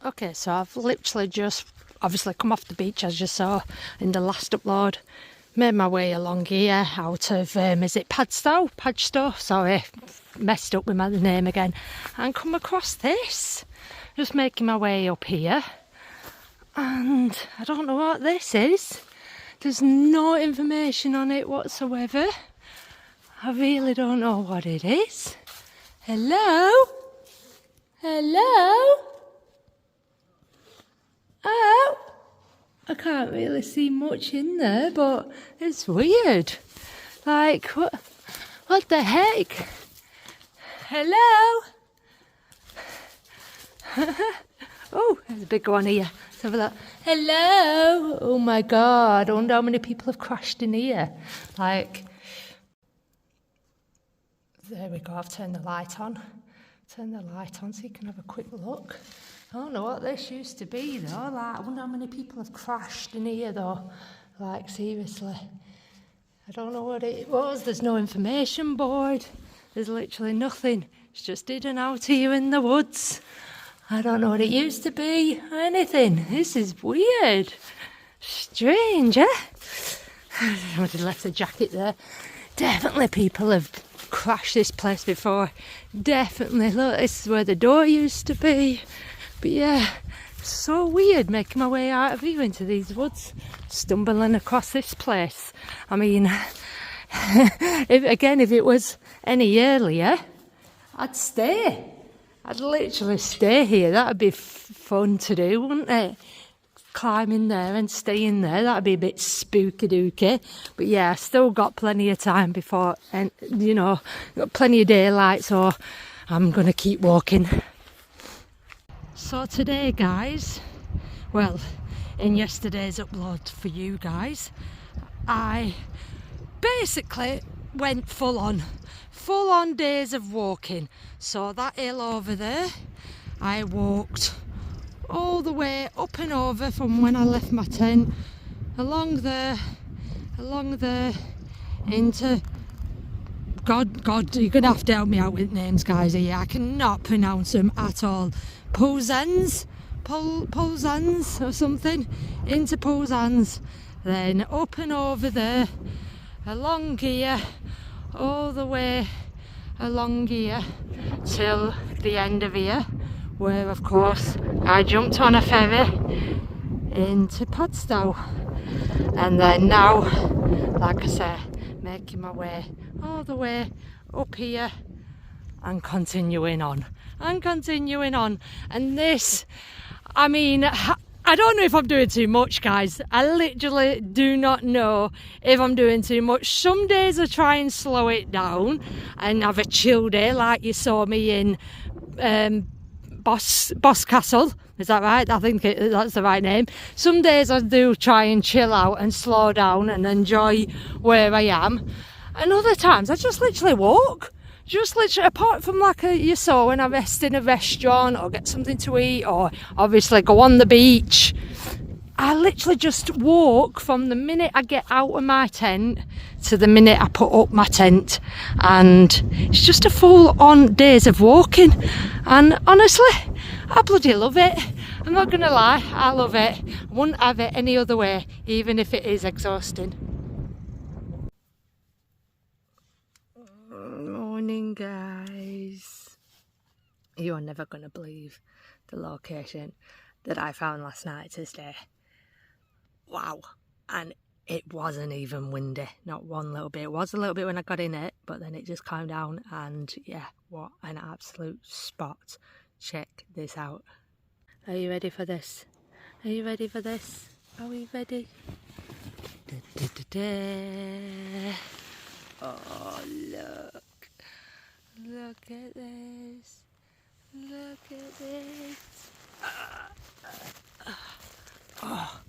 Okay, so I've literally just obviously come off the beach, as you saw in the last upload. Made my way along here out of, is it Padstow? Sorry, messed up with my name again. And come across this. Just making my way up here. And I don't know what this is. There's no information on it whatsoever. I really don't know what it is. Hello? Hello? Oh, I can't really see much in there, but it's weird. Like, what the heck? Hello? Oh, there's a big one here. Let's have a look. Hello? Oh my God, I wonder how many people have crashed in here. Like, there we go, I've turned the light on. Turn the light on so you can have a quick look. I don't know what this used to be though. Like, I wonder how many people have crashed in here though. Like, seriously. I don't know what it was. There's no information board. There's literally nothing. It's just in and out here in the woods. I don't know what it used to be or anything. This is weird. Strange, eh? Somebody left a jacket there. Definitely people have crashed this place before. Definitely. Look, this is where the door used to be. But yeah, so weird making my way out of here into these woods, stumbling across this place. I mean, if it was any earlier, I'd stay. I'd literally stay here. That'd be fun to do, wouldn't it? Climbing there and staying there. That'd be a bit spooky dooky. But yeah, I still got plenty of time before, and you know, got plenty of daylight, so I'm gonna keep walking. So today, guys, well, in yesterday's upload for you guys, I basically went full on days of walking. So that hill over there, I walked all the way up and over from when I left my tent, along there, into God, you're gonna have to help me out with names, guys. Here, I cannot pronounce them at all. Pozans or something, into Pozans, then up and over there, along here, all the way along here till the end of here, where of course I jumped on a ferry into Padstow, and then now, like I say, making my way all the way up here and continuing on. And this, I mean, I don't know if I'm doing too much, guys. I literally do not know if I'm doing too much. Some days I try and slow it down and have a chill day, like you saw me in Boscastle. Is that right? I think that's the right name. Some days I do try and chill out and slow down and enjoy where I am. And other times I just literally walk. Just literally, apart from like you saw when I rest in a restaurant or get something to eat or obviously go on the beach, I literally just walk from the minute I get out of my tent to the minute I put up my tent, and it's just a full on days of walking, and honestly I bloody love it. I'm not gonna lie, I love it. I wouldn't have it any other way, even if it is exhausting. Morning, guys. You are never going to believe the location that I found last night to stay. Wow. And it wasn't even windy, not one little bit. It was a little bit when I got in it, but then it just calmed down, and yeah, what an absolute spot. Check this out. Are you ready for this? Are you ready for this? Are we ready? Da, da, da, da. Oh, look. Look at this. Look at this. Oh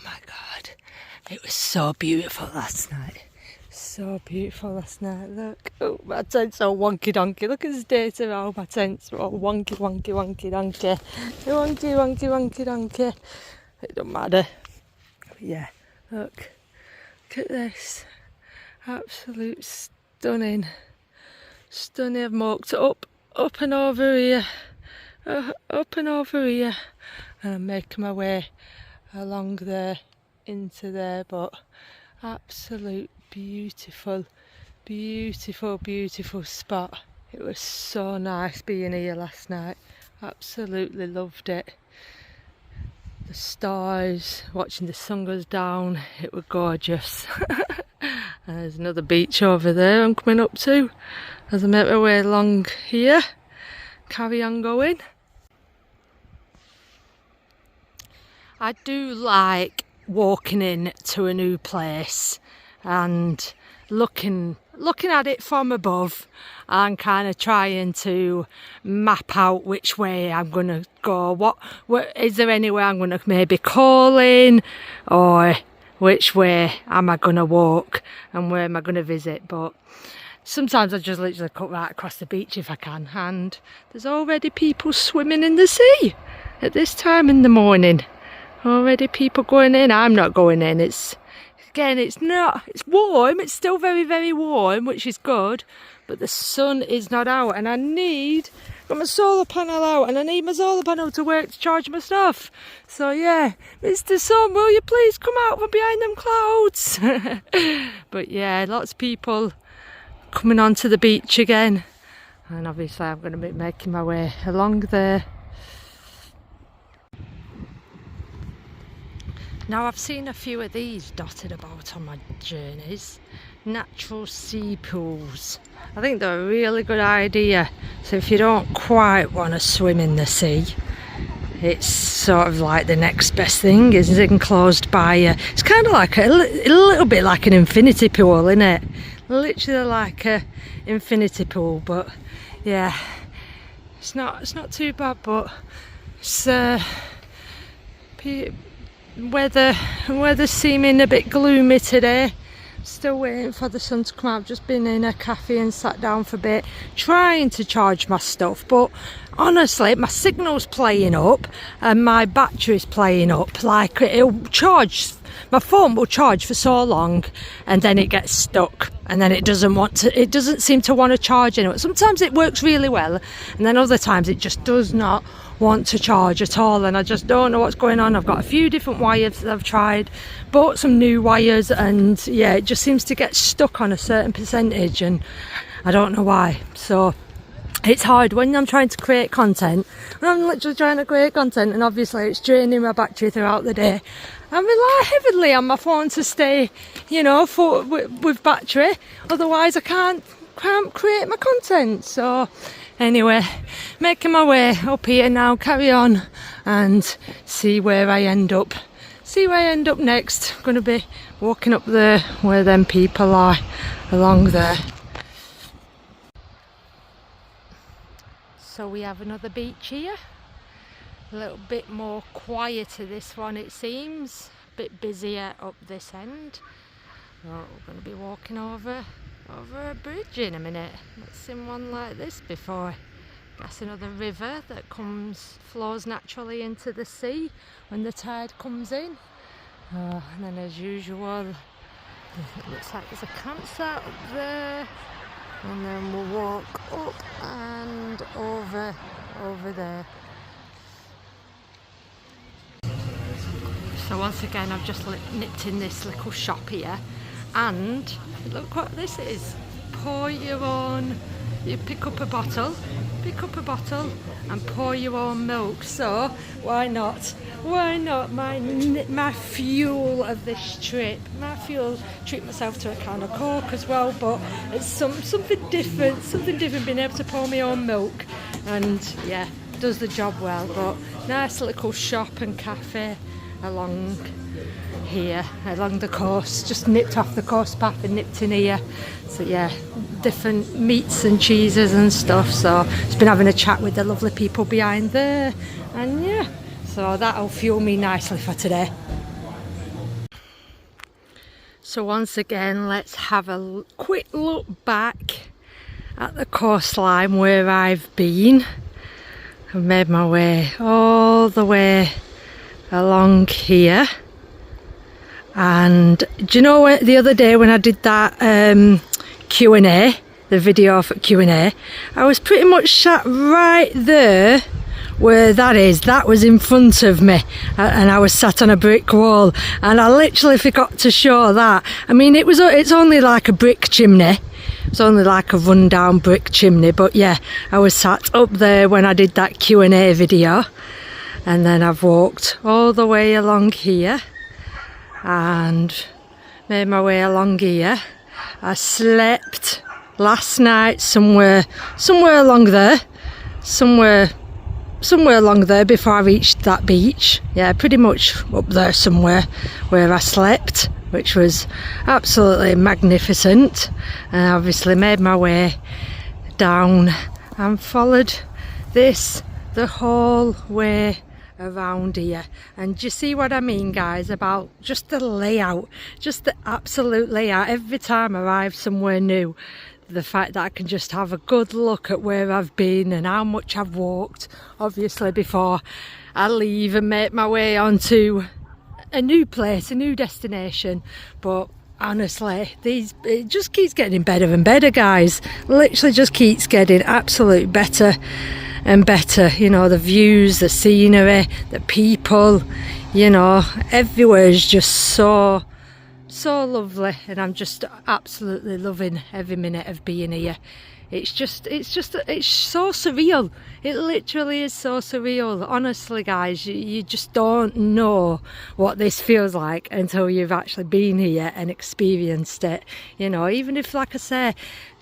my God. It was so beautiful last night. So beautiful last night. Look. Oh, my tent's all wonky donkey. Look at the state of how my tent's all wonky donkey. Wonky donkey. It don't matter. But yeah, look. Look at this. Absolute stunning. I've walked up and over here up and over here, and I'm making my way along there into there. But absolute beautiful spot. It was so nice being here last night. Absolutely loved it. The stars, watching the sun goes down, it was gorgeous. And there's another beach over there I'm coming up to as I make my way along here. Carry on going. I do like walking in to a new place and looking at it from above and kind of trying to map out which way I'm going to go. What is there anywhere I'm going to maybe call in, or which way am I going to walk and where am I going to visit? But sometimes I just literally cut right across the beach if I can, and there's already people swimming in the sea at this time in the morning. Already people going in. I'm not going in. It's warm, it's still very warm, which is good, but the sun is not out, and I got my solar panel out, and I need my solar panel to work to charge my stuff. So yeah, Mr. Sun, will you please come out from behind them clouds? But yeah, lots of people coming onto the beach again, and obviously I'm going to be making my way along there. Now I've seen a few of these dotted about on my journeys. Natural sea pools. I think they're a really good idea. So if you don't quite want to swim in the sea, it's sort of like the next best thing. It's enclosed by it's kind of like a little bit like an infinity pool, isn't it? Literally like a infinity pool, but yeah, it's not too bad, but it's weather seeming a bit gloomy today. Still waiting for the sun to come out. I've just been in a cafe and sat down for a bit trying to charge my stuff, but honestly my signal's playing up and my battery's playing up. Like it'll charge, my phone will charge for so long and then it gets stuck, and then it doesn't seem to want to charge anymore. Sometimes it works really well, and then other times it just does not want to charge at all, and I just don't know what's going on. I've got a few different wires that I've tried, bought some new wires, and yeah, it just seems to get stuck on a certain percentage, and I don't know why. So it's hard when I'm trying to create content, when I'm literally trying to create content, and obviously it's draining my battery throughout the day. I rely heavily on my phone to stay, with battery, otherwise I can't create my content. So anyway, making my way up here now, carry on and see where I end up. Next. I'm going to be walking up there where them people are, along there. So we have another beach here. A little bit more quieter this one, it seems. A bit busier up this end. Oh, we're going to be walking over a bridge in a minute. Not seen one like this before. That's another river that flows naturally into the sea when the tide comes in. And then as usual, it looks like there's a campsite up there, and then we'll walk up and over there. So once again, I've just nipped in this little shop here, and look what this is. You pick up a bottle and pour your own milk. So why not my fuel of this trip? Treat myself to a can of Coke as well, but it's something different, being able to pour my own milk, and yeah, does the job well. But nice little shop and cafe along here, along the coast. Just nipped off the coast path and nipped in here. So yeah, different meats and cheeses and stuff. So just been having a chat with the lovely people behind there, and yeah, so that'll fuel me nicely for today. So once again, let's have a quick look back at the coastline where I've been. I've made my way all the way along here, and do you know what, the other day when I did that Q&A, the video for Q&A, I was pretty much sat right there where that is, that was in front of me, and I was sat on a brick wall, and I literally forgot to show that. I mean, it's only like a brick chimney. It's only like a rundown brick chimney, but yeah, I was sat up there when I did that Q&A video, and then I've walked all the way along here and made my way along here. I slept last night somewhere along there, somewhere along there before I reached that beach. Yeah, pretty much up there somewhere where I slept, which was absolutely magnificent. And I obviously made my way down and followed this the whole way around here. And do you see what I mean, guys, about just the layout, just the absolute layout? Every time I arrive somewhere new, the fact that I can just have a good look at where I've been and how much I've walked, obviously, before I leave and make my way onto a new place, a new destination. But honestly, it just keeps getting better and better, guys. Literally just keeps getting absolute better and better. You know, the views, the scenery, the people, you know, everywhere is just so lovely, and I'm just absolutely loving every minute of being here. It's so surreal. It literally is so surreal. Honestly, guys, you just don't know what this feels like until you've actually been here and experienced it. You know, even if, like I say,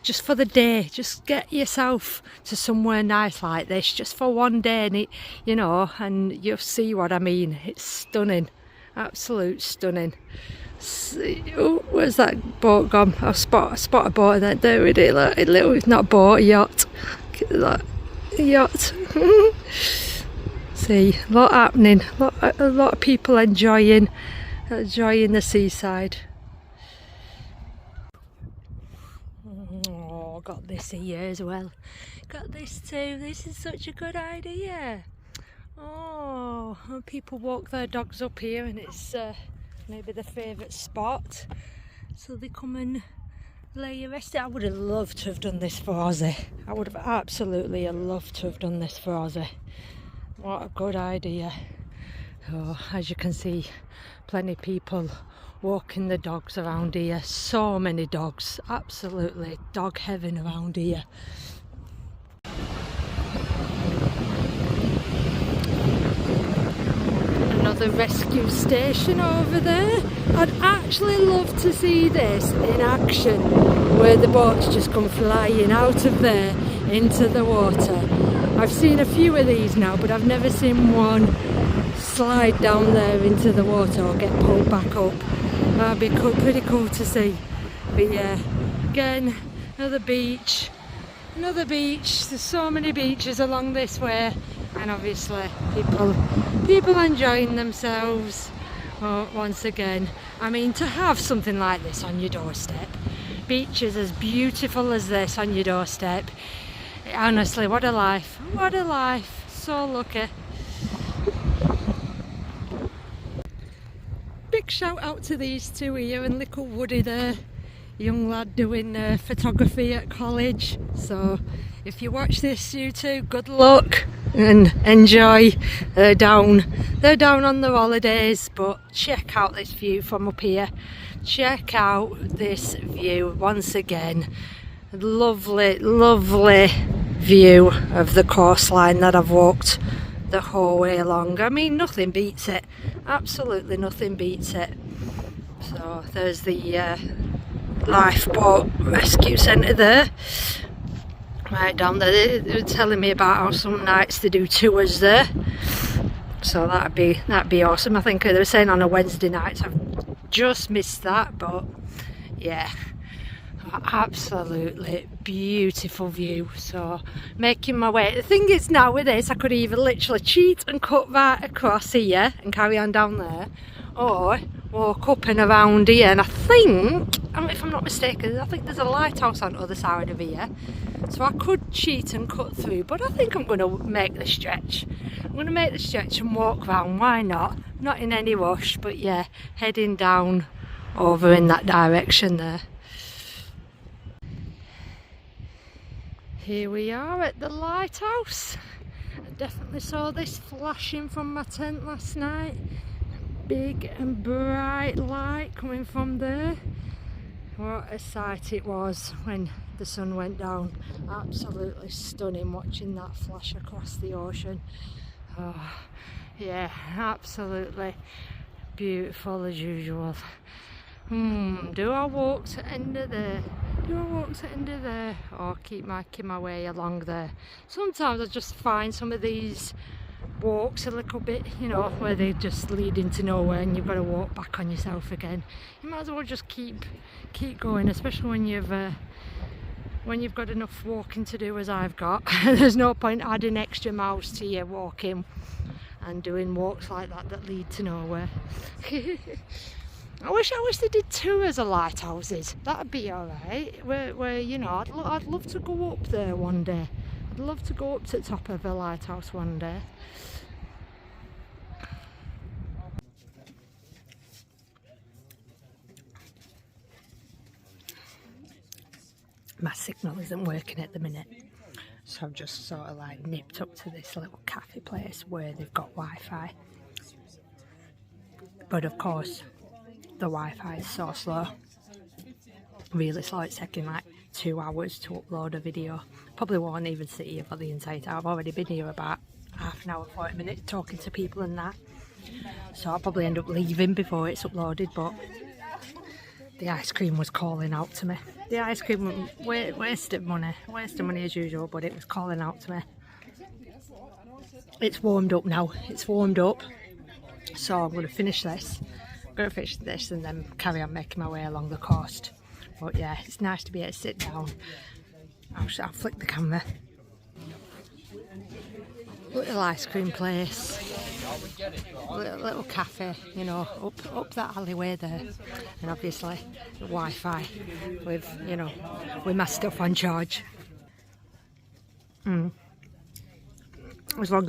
just for the day, just get yourself to somewhere nice like this, just for one day, and you know, and you'll see what I mean. It's stunning, absolute stunning. Oh, where's that boat gone? I spot a boat in that there with it. Like, it's not a boat, a yacht. Look at that, a yacht. See, a lot happening. A lot of people enjoying the seaside. Oh, got this here as well. Got this too. This is such a good idea. Oh, people walk their dogs up here, and it's maybe their favourite spot, so they come and lay a rest. I would have loved to have done this for Ozzy. I would have absolutely loved to have done this for Ozzy. What a good idea. Oh, as you can see, plenty of people walking the dogs around here. So many dogs, absolutely dog heaven around here. Another rescue station over there. I'd actually love to see this in action, where the boats just come flying out of there into the water. I've seen a few of these now, but I've never seen one slide down there into the water or get pulled back up. That'd be pretty cool to see. But yeah, again, another beach. There's so many beaches along this way, and obviously people enjoying themselves. Once again, I mean, to have something like this on your doorstep, beaches as beautiful as this on your doorstep, honestly, what a life, so lucky. Big shout out to these two here, and little Woody there, young lad doing photography at college. So if you watch this, you two, good luck and enjoy. They're down on their holidays, but check out this view from up here. Check out this view once again. Lovely view of the coastline that I've walked the whole way along. I mean, nothing beats it, absolutely nothing beats it. So there's the lifeboat rescue centre there, right down there. They were telling me about how some nights they do tours there, so that'd be awesome. I think they were saying on a Wednesday night, so I've just missed that, but yeah, absolutely beautiful view. So making my way. The thing is, now with this, I could either literally cheat and cut right across here and carry on down there, or walk up and around here. And I think, if I'm not mistaken, I think there's a lighthouse on the other side of here, so I could cheat and cut through, but I think I'm going to make the stretch. I'm going to make the stretch and walk round. Why not? Not in any rush, but yeah, heading down over in that direction there. Here we are at the lighthouse. Definitely saw this flashing from my tent last night. Big and bright light coming from there. What a sight it was when the sun went down. Absolutely stunning watching that flash across the ocean. Oh, yeah, absolutely beautiful as usual. Do I walk to end of there? Do I walk to end of there? Or keep making my way along there? Sometimes I just find some of these walks a little bit, you know, where they just lead into nowhere and you've got to walk back on yourself again. You might as well just keep going, especially when you've got enough walking to do as I've got. There's no point adding extra miles to your walking and doing walks like that lead to nowhere. I wish they did tours of lighthouses. That'd be alright. Where you know, I'd love to go up there one day. I'd love to go up to the top of a lighthouse one day. My signal isn't working at the minute, so I've just sort of like nipped up to this little cafe place where they've got Wi-Fi. But of course, the Wi-Fi is so slow, really slow. It's taking like 2 hours to upload a video. Probably won't even sit here for the entire time. I've already been here about half an hour, 40 minutes talking to people and that, so I'll probably end up leaving before it's uploaded. But the ice cream was calling out to me. The ice cream wasted money as usual, but it was calling out to me. It's warmed up now. It's warmed up, so I'm going to finish this. And then carry on making my way along the coast. But yeah, it's nice to be able to sit down. I'll flick the camera. Little ice cream place, little cafe, you know, up that alleyway there, and obviously the Wi-Fi with, you know, with my stuff on charge. As long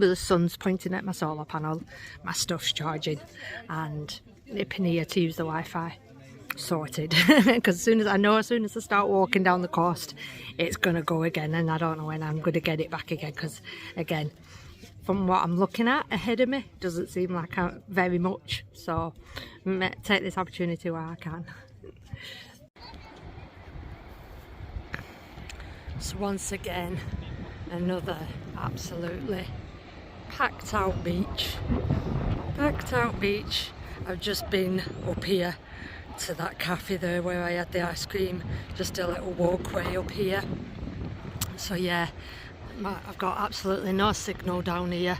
as the sun's pointing at my solar panel, my stuff's charging, and nipping here to use the Wi-Fi. Sorted. Because as soon as I start walking down the coast, it's gonna go again, and I don't know when I'm gonna get it back again, because again, from what I'm looking at ahead of me, doesn't seem like very much, so take this opportunity while I can. So once again, another absolutely packed out beach. I've just been up here to that cafe there where I had the ice cream, just a little walkway up here. So yeah, I've got absolutely no signal down here,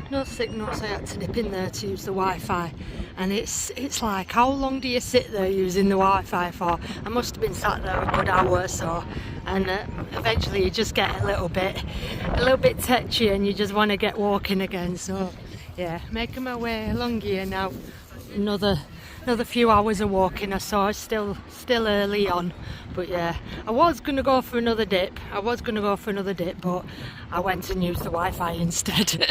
no signal, so I had to nip in there to use the Wi-Fi. And it's like, how long do you sit there using the Wi-Fi for? I must have been sat there a good hour or so, and eventually you just get a little bit tetchy and you just want to get walking again. So yeah, making my way along here now. Another few hours of walking or so. It's still early on, but yeah, I was gonna go for another dip, but I went and used the Wi-Fi instead.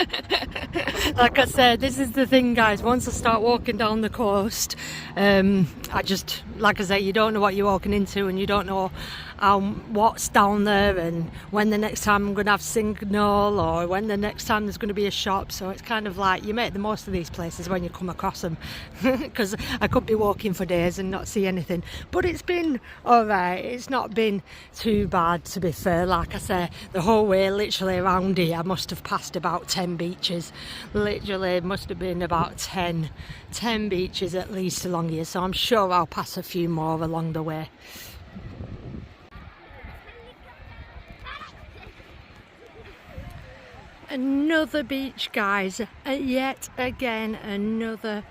Like I said, this is the thing, guys, once I start walking down the coast, I just, like I say, you don't know what you're walking into, and you don't know what's down there, and when the next time I'm going to have signal, or when the next time there's going to be a shop. So it's kind of like, you make the most of these places when you come across them, because I could be walking for days and not see anything. But it's been alright, it's not been too bad, to be fair. Like I say, the whole way literally around here I must have passed about 10 beaches. Literally must have been about 10 beaches at least along here, so I'm sure I'll pass a few more along the way. Another beach, guys, yet again another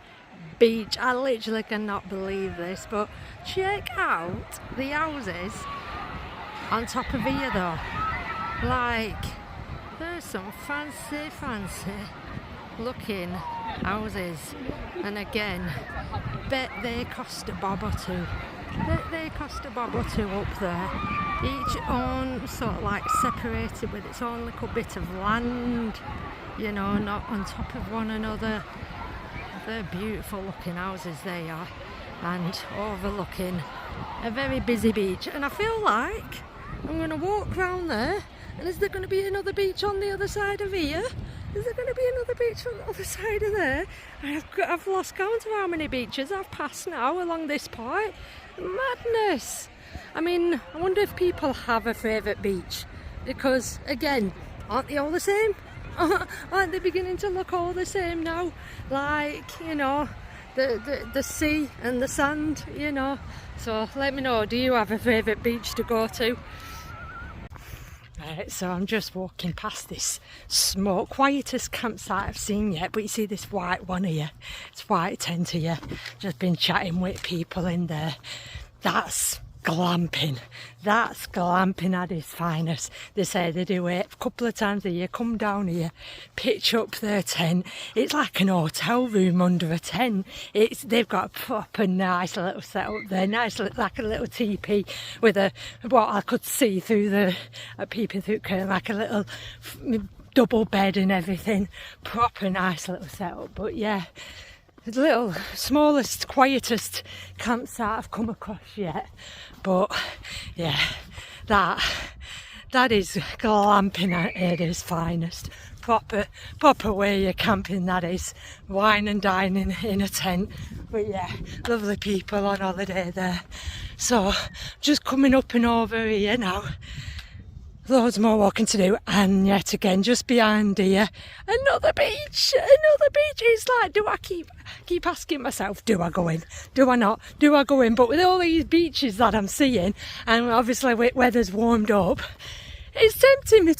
beach. I literally cannot believe this, but check out the houses on top of here though. Like, there's some fancy looking houses, and again, bet they cost a bob or two. Up there, each own sort of like separated with its own little bit of land, you know, not on top of one another. They're beautiful looking houses, they are, and overlooking a very busy beach. And I feel like I'm going to walk round there. And is there going to be another beach on the other side of here? Is there going to be another beach on the other side of there? I've lost count of how many beaches I've passed now along this part. Madness! I mean, I wonder if people have a favourite beach. Because, again, aren't they all the same? Aren't they beginning to look all the same now? Like, you know, the sea and the sand, you know. So let me know, do you have a favourite beach to go to? Right, so I'm just walking past this quietest campsite I've seen yet, but you see this white one here, it's white tent here, just been chatting with people in there. That's glamping at its finest. They say they do it a couple of times a year, come down here, pitch up their tent. It's like an hotel room under a tent. They've got a proper nice little setup there, like a little teepee with what I could see through peeping through curtain, like a little double bed and everything. Proper nice little setup. But yeah, the little smallest, quietest campsite I've come across yet. But yeah, that is glamping at its finest. Proper way you're camping, that is. Wine and dining in a tent. But yeah, lovely people on holiday there. So just coming up and over here now. Loads more walking to do, and yet again just behind here another beach. It's like, do I keep asking myself, do I go in, do I not, do I go in? But with all these beaches that I'm seeing, and obviously weather's warmed up, it's tempting me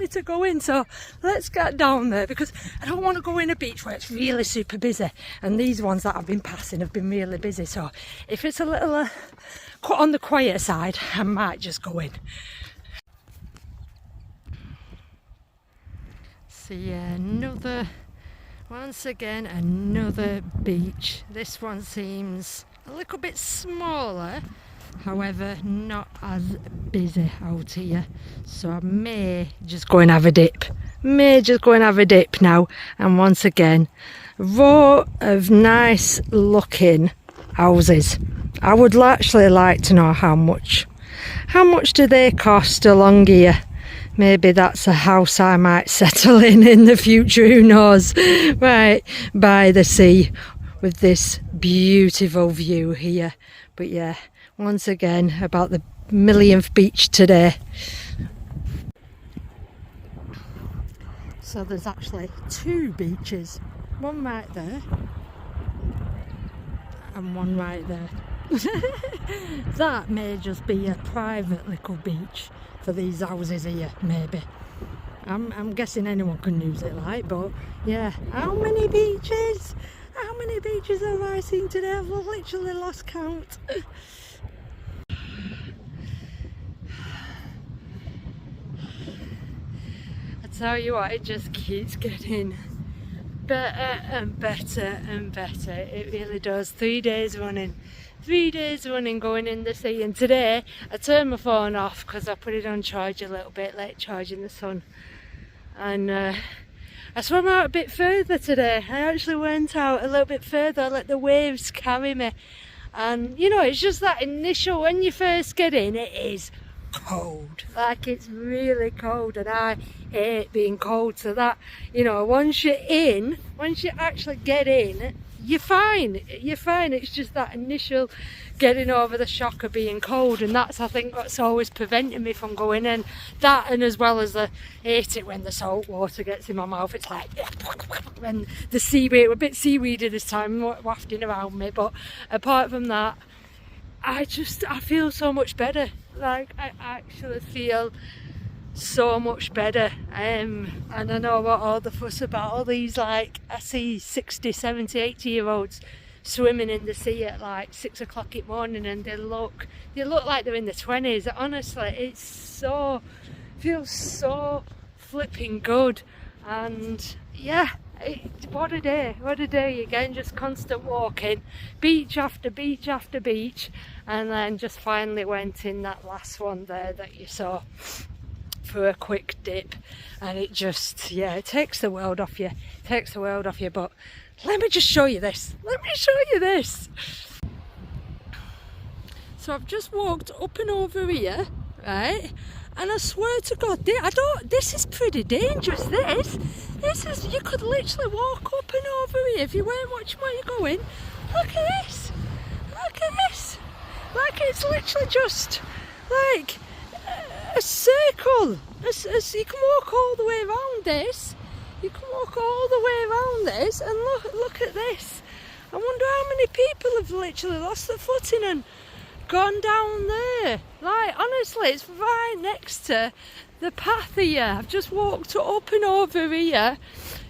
to go in. So let's get down there, because I don't want to go in a beach where it's really super busy, and these ones that I've been passing have been really busy. So if it's a little on the quiet side, I might just go in. So yeah, once again another beach. This one seems a little bit smaller, however not as busy out here. So I may just go and have a dip. Now. And once again, a row of nice looking houses. I would actually like to know how much do they cost along here. Maybe that's a house I might settle in the future, who knows. Right, by the sea with this beautiful view here. But yeah, once again, about the millionth beach today. So there's actually two beaches. One right there and one right there. That may just be a private little beach for these houses here, maybe. I'm guessing anyone can use it, like, but yeah. How many beaches have I seen today? I've literally lost count. I tell you what, it just keeps getting better and better and better. It really does. 3 days running going in the sea, and today I turned my phone off because I put it on charge a little bit, late charge in the sun, and I swam out a bit further today. I actually went out a little bit further, I let the waves carry me, and you know, it's just that initial, when you first get in, it is cold, like it's really cold, and I hate being cold. So that, you know, once you actually get in, you're fine. It's just that initial getting over the shock of being cold, and that's, I think, what's always preventing me from going in. That, and as well as I hate it when the salt water gets in my mouth. It's like, and the seaweed, a bit seaweedy this time, wafting around me. But apart from that, I feel so much better. Like, I actually feel so much better, and I know what all the fuss about, all these, like, I see 60, 70, 80 year olds swimming in the sea at like 6 o'clock in the morning, and they look like they're in their 20s. Honestly, feels so flipping good. And yeah, what a day again, just constant walking, beach after beach after beach, and then just finally went in that last one there that you saw for a quick dip, and it just, yeah, it takes the world off you, but let me just show you this. So I've just walked up and over here right? And I swear to God, this is pretty dangerous, this is, you could literally walk up and over here if you weren't watching where you're going. Look at this, like it's literally just like a circle, you can walk all the way around this, and look at this. I wonder how many people have literally lost their footing and gone down there. Like, honestly, it's right next to the path here. I've just walked up and over here.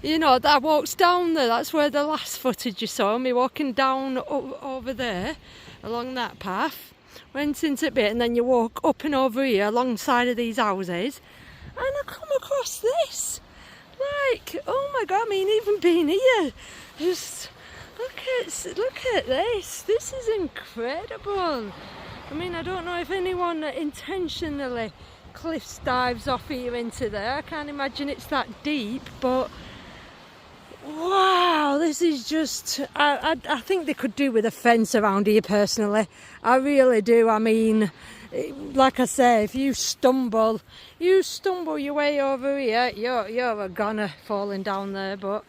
You know, that walks down there. That's where the last footage you saw me walking down over there along that path. Went into a bit, and then you walk up and over here alongside of these houses, and I come across this. Like, oh my God! I mean, even being here, just look at this. This is incredible. I mean, I don't know if anyone intentionally cliff dives off here into there. I can't imagine it's that deep, but wow, this is just, I think they could do with a fence around here personally. I really do. I mean, like I say, if you stumble your way over here, you're a goner falling down there. But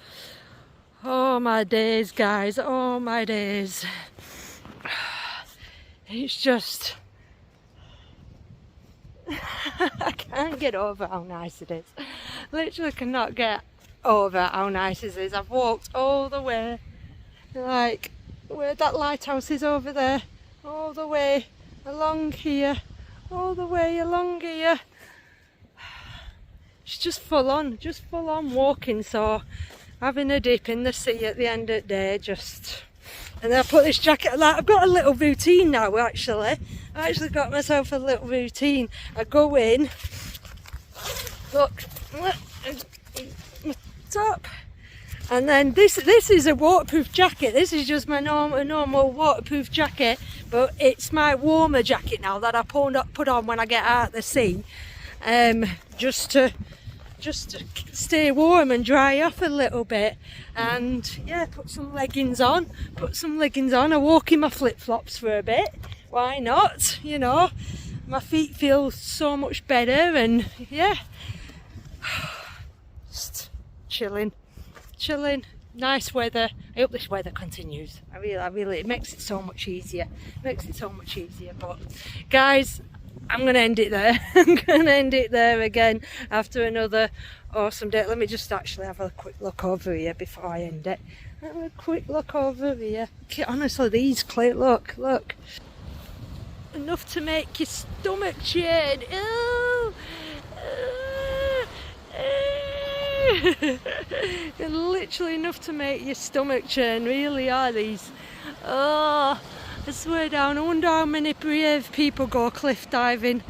oh my days, guys, oh my days. It's just, I can't get over how nice it is. Literally cannot get over how nice it is. I've walked all the way, like where that lighthouse is over there, all the way along here, all the way along here. It's just full on walking. So having a dip in the sea at the end of the day, just, and then I put this jacket, like, I've got a little routine now actually. I actually got myself a little routine. I go in, look, top, and then this is a waterproof jacket. This is just my normal waterproof jacket, but it's my warmer jacket now that I put on when I get out of the sea, just to stay warm and dry off a little bit. And yeah, put some leggings on. I walk in my flip-flops for a bit. Why not? You know, my feet feel so much better, and yeah, just chilling. Nice weather. I hope this weather continues. I really, it makes it so much easier. But guys, I'm going to end it there. I'm going to end it there again after another awesome day. Let me just actually have a quick look over here before I end it. Have a quick look over here. Honestly, these clips, look. Enough to make your stomach churn. Literally enough to make your stomach churn, really are these. Oh, I swear down, I wonder how many brave people go cliff diving.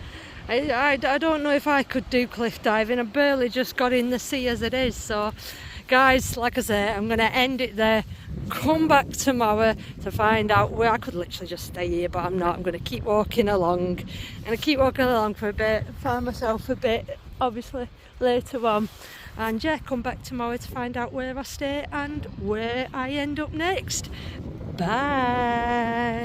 I don't know if I could do cliff diving. I barely just got in the sea as it is. So guys, like I say, I'm going to end it there. Come back tomorrow to find out where. I could literally just stay here, but I'm not. I'm going to keep walking along. For a bit, find myself a bit, obviously, later on. And yeah, come back tomorrow to find out where I stay and where I end up next. Bye.